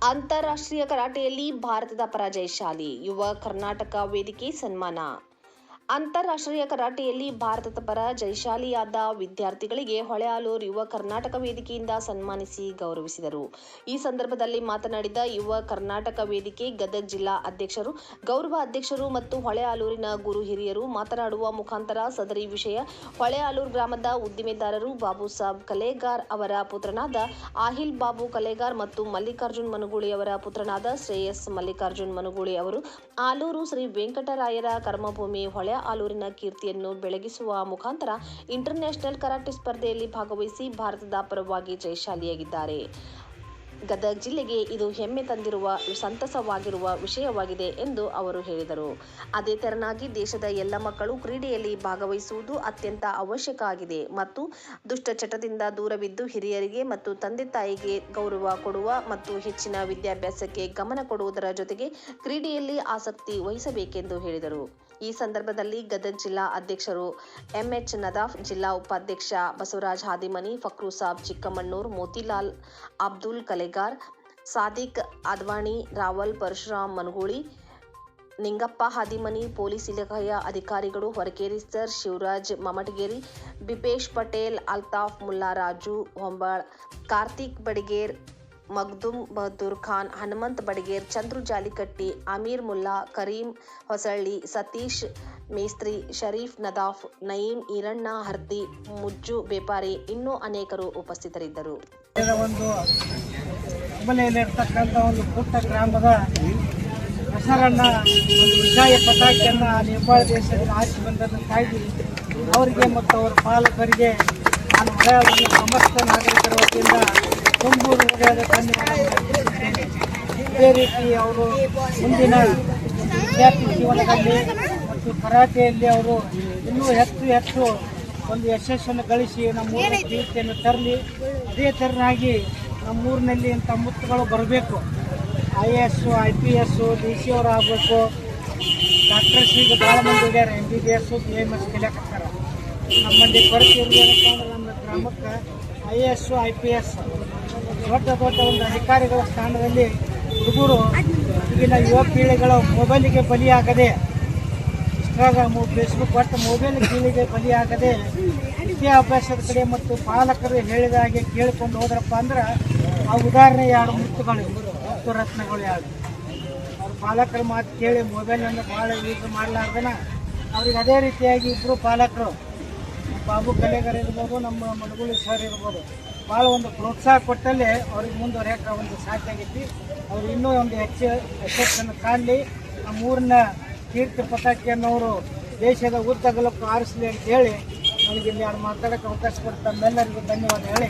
ಅಂತಾರಾಷ್ಟ್ರೀಯ ಕರಾಟೆಯಲ್ಲಿ ಭಾರತದ ಪರ ಜಯಶಾಲಿ, ಯುವ ಕರ್ನಾಟಕ ವೇದಿಕೆ ಸನ್ಮಾನ. ಅಂತಾರಾಷ್ಟ್ರೀಯ ಕರಾಟೆಯಲ್ಲಿ ಭಾರತದ ಪರ ಜಯಶಾಲಿಯಾದ ವಿದ್ಯಾರ್ಥಿಗಳಿಗೆ ಹೊಳೆಆಲೂರು ಯುವ ಕರ್ನಾಟಕ ವೇದಿಕೆಯಿಂದ ಸನ್ಮಾನಿಸಿ ಗೌರವಿಸಿದರು. ಈ ಸಂದರ್ಭದಲ್ಲಿ ಮಾತನಾಡಿದ ಯುವ ಕರ್ನಾಟಕ ವೇದಿಕೆ ಗದಗ ಜಿಲ್ಲಾ ಅಧ್ಯಕ್ಷರು, ಗೌರವ ಅಧ್ಯಕ್ಷರು ಮತ್ತು ಹೊಳೆಆಲೂರಿನ ಗುರು ಹಿರಿಯರು ಮಾತನಾಡುವ ಮುಖಾಂತರ ಸದರಿ ವಿಷಯ ಹೊಳೆಆಲೂರು ಗ್ರಾಮದ ಉದ್ದಿಮೆದಾರರು ಬಾಬುಸಾಬ್ ಕಲೇಗಾರ್ ಅವರ ಪುತ್ರನಾದ ಆಹಿಲ್ ಬಾಬು ಕಲೇಗಾರ್ ಮತ್ತು ಮಲ್ಲಿಕಾರ್ಜುನ್ ಮನುಗೂಳಿ ಅವರ ಪುತ್ರನಾದ ಶ್ರೇಯಸ್ ಮಲ್ಲಿಕಾರ್ಜುನ್ ಮನುಗೂಳಿ ಅವರು ಆಲೂರು ಶ್ರೀ ವೆಂಕಟರಾಯರ ಕರ್ಮಭೂಮಿ ಹೊಳೆ ಆಲೂರಿನ ಕೀರ್ತಿಯನ್ನು ಬೆಳಗಿಸುವ ಮುಖಾಂತರ ಇಂಟರ್ನ್ಯಾಷನಲ್ ಕರಾಟೆ ಸ್ಪರ್ಧೆಯಲ್ಲಿ ಭಾಗವಹಿಸಿ ಭಾರತದ ಪರವಾಗಿ ಜಯಶಾಲಿಯಾಗಿದ್ದಾರೆ. ಗದಗ ಜಿಲ್ಲೆಗೆ ಇದು ಹೆಮ್ಮೆ ತಂದಿರುವ ಸಂತಸವಾಗಿರುವ ವಿಷಯವಾಗಿದೆ ಎಂದು ಅವರು ಹೇಳಿದರು. ಅದೇ ತೆರನಾಗಿ ದೇಶದ ಎಲ್ಲ ಮಕ್ಕಳು ಕ್ರೀಡೆಯಲ್ಲಿ ಭಾಗವಹಿಸುವುದು ಅತ್ಯಂತ ಅವಶ್ಯಕ ಆಗಿದೆ ಮತ್ತು ದುಷ್ಟಚಟದಿಂದ ದೂರವಿದ್ದು ಹಿರಿಯರಿಗೆ ಮತ್ತು ತಂದೆ ತಾಯಿಗೆ ಗೌರವ ಕೊಡುವ ಮತ್ತು ಹೆಚ್ಚಿನ ವಿದ್ಯಾಭ್ಯಾಸಕ್ಕೆ ಗಮನ ಕೊಡುವುದರ ಜೊತೆಗೆ ಕ್ರೀಡೆಯಲ್ಲಿ ಆಸಕ್ತಿ ವಹಿಸಬೇಕೆಂದು ಹೇಳಿದರು. ಈ ಸಂದರ್ಭದಲ್ಲಿ ಗದಗ ಜಿಲ್ಲಾ ಅಧ್ಯಕ್ಷರು ಎಂಎಚ್ ನದಾಫ್, ಜಿಲ್ಲಾ ಉಪಾಧ್ಯಕ್ಷ ಬಸವರಾಜ ಹಾದಿಮನಿ, ಫಕ್ರುಸಾಬ್ ಚಿಕ್ಕಮಣ್ಣೂರ್, ಮೋತಿಲಾಲ್ ಅಬ್ದುಲ್ ಕಲೇಗಾರ್, ಸಾದಿಕ್ ಅದ್ವಾಣಿ, ರಾವಲ್ ಪರಶುರಾಮ್ ಮನುಗೂಳಿ, ನಿಂಗಪ್ಪ ಹಾದಿಮನಿ, ಪೊಲೀಸ್ ಇಲಾಖೆಯ ಅಧಿಕಾರಿಗಳು, ಹೊರಕೇರಿ ಸರ್, ಶಿವರಾಜ್ ಮಮಟಗೇರಿ, ಬಿಪೇಶ್ ಪಟೇಲ್, ಅಲ್ತಾಫ್ ಮುಲ್ಲಾ, ರಾಜು ಹೊಂಬಾಳ್, ಕಾರ್ತಿಕ್ ಬಡಿಗೇರ್, ಮಗ್ದುಮ್ ಬಹದ್ದೂರ್ ಖಾನ್, ಹನುಮಂತ್ ಬಡಿಗೇರ್, ಚಂದ್ರು ಜಾಲಿಕಟ್ಟಿ, ಅಮೀರ್ ಮುಲ್ಲಾ, ಕರೀಂ ಹೊಸಳ್ಳಿ, ಸತೀಶ್ ಮೇಸ್ತ್ರಿ, ಶರೀಫ್ ನದಾಫ್, ನಯೀಂ ಈರಣ್ಣ ಹರ್ದಿ, ಮುಜ್ಜು ಬೇಪಾರಿ ಇನ್ನೂ ಅನೇಕರು ಉಪಸ್ಥಿತರಿದ್ದರು. ಒಂದು ಹುಬ್ಬಳ್ಳಿಯಲ್ಲಿರ್ತಕ್ಕಂಥ ಒಂದು ಪುಟ್ಟ ಗ್ರಾಮದ ಹೆಸರನ್ನ ವಿಜಯ ಪತಾಕೆಯನ್ನು ನೇಪಾಳ ದೇಶದಿಂದ ಆಚೆ ಬಂದನ್ನು ಕಾಯ್ದು ಅವರಿಗೆ ಮತ್ತು ಅವರ ಪಾಲಕರಿಗೆ ನಾನು ಹೊಳೆಯಾಲೂರಿನ ಸಮಸ್ತ ನಾಗರಿಕರ ವತಿಯಿಂದ ತುಂಬೂರು ಹೃದಯದ ಧನ್ಯವಾದಗಳು. ಇದೇ ರೀತಿ ಅವರು ಮುಂದಿನ ವಿದ್ಯಾರ್ಥಿ ಜೀವನದಲ್ಲಿ ಮತ್ತು ಕರಾಟೆಯಲ್ಲಿ ಅವರು ಇನ್ನೂ ಹೆಚ್ಚು ಒಂದು ಯಶಸ್ಸನ್ನು ಗಳಿಸಿ ನಮ್ಮೂರಿನ ಕೀರ್ತಿಯನ್ನು ತರಲಿ. ಅದೇ ಥರನಾಗಿ ನಮ್ಮೂರಿನಲ್ಲಿ ಇಂಥ ಮುತ್ತುಗಳು ಬರಬೇಕು. IAS, IPS, DC ಅವರು ಆಗಬೇಕು. ಡಾಕ್ಟರ್ಸ್ ಈಗ ಭಾಳ ಮಂದಿ ಇದ್ದಾರೆ, MBBS, BMS ಕಲಿಯಾಕತ್ತಾರ. ನಮ್ಮಲ್ಲಿ ಕೊರತೆ ಇರಬೇಕಂತ ಅಂದ್ರೆ ನಮ್ಮ ಗ್ರಾಮಕ್ಕೆ IAS, IPS ದೊಡ್ಡ ಒಂದು ಅಧಿಕಾರಿಗಳ ಸ್ಥಾನದಲ್ಲಿ ಹುಡುಗರು ಈಗಿನ ಯುವ ಪೀಳಿಗೆಗಳ ಮೊಬೈಲಿಗೆ ಬಲಿಯಾಗದೆ, ಇನ್ಸ್ಟಾಗ್ರಾಮ್, ಫೇಸ್ಬುಕ್ ಒಟ್ಟು ಮೊಬೈಲ್ ಪೀಳಿಗೆ ಬಲಿಯಾಗದೆ ವಿದ್ಯಾಭ್ಯಾಸದ ಕಡೆ ಮತ್ತು ಪಾಲಕರು ಹೇಳಿದ ಹಾಗೆ ಕೇಳಿಕೊಂಡು ಹೋದ್ರಪ್ಪ ಅಂದ್ರೆ ಆ ಉದಾಹರಣೆ ಎರಡು ಮುತ್ತುಗಳು, ಮುತ್ತು ರತ್ನಗಳು ಎರಡು. ಅವ್ರ ಪಾಲಕರ ಮಾತು ಕೇಳಿ ಮೊಬೈಲನ್ನು ಭಾಳ ಯೂಸ್ ಮಾಡಲಾರ್ದನ ಅವ್ರಿಗೆ ಅದೇ ರೀತಿಯಾಗಿ ಇಬ್ಬರು ಪಾಲಕರು, ಬಾಬು ಕಲೇಗಾರ್ ಇರ್ಬೋದು, ನಮ್ಮ ಮನುಗೂಳಿ ಸರ್ ಇರ್ಬೋದು, ಭಾಳ ಒಂದು ಪ್ರೋತ್ಸಾಹ ಕೊಟ್ಟಲ್ಲಿ ಅವ್ರಿಗೆ ಮುಂದುವರೆಯೋಕೆ ಒಂದು ಸಾಧ್ಯ ಆಗೈತಿ. ಅವ್ರು ಇನ್ನೂ ಒಂದು ಯಶಸ್ಸನ್ನು ಕಾಣಲಿ. ನಮ್ಮೂರಿನ ಕೀರ್ತಿ ಪತಾಕೆಯನ್ನು ಅವರು ದೇಶದ ಉದ್ದಗಲಕ್ಕೂ ಆರಿಸಲಿ ಅಂತ ಹೇಳಿ ನನಗೆ ಇಲ್ಲಿ ಮಾತಾಡೋಕ್ಕೆ ಅವಕಾಶ ಕೊಟ್ಟು ತಮ್ಮೆಲ್ಲರಿಗೂ ಧನ್ಯವಾದ ಹೇಳಿ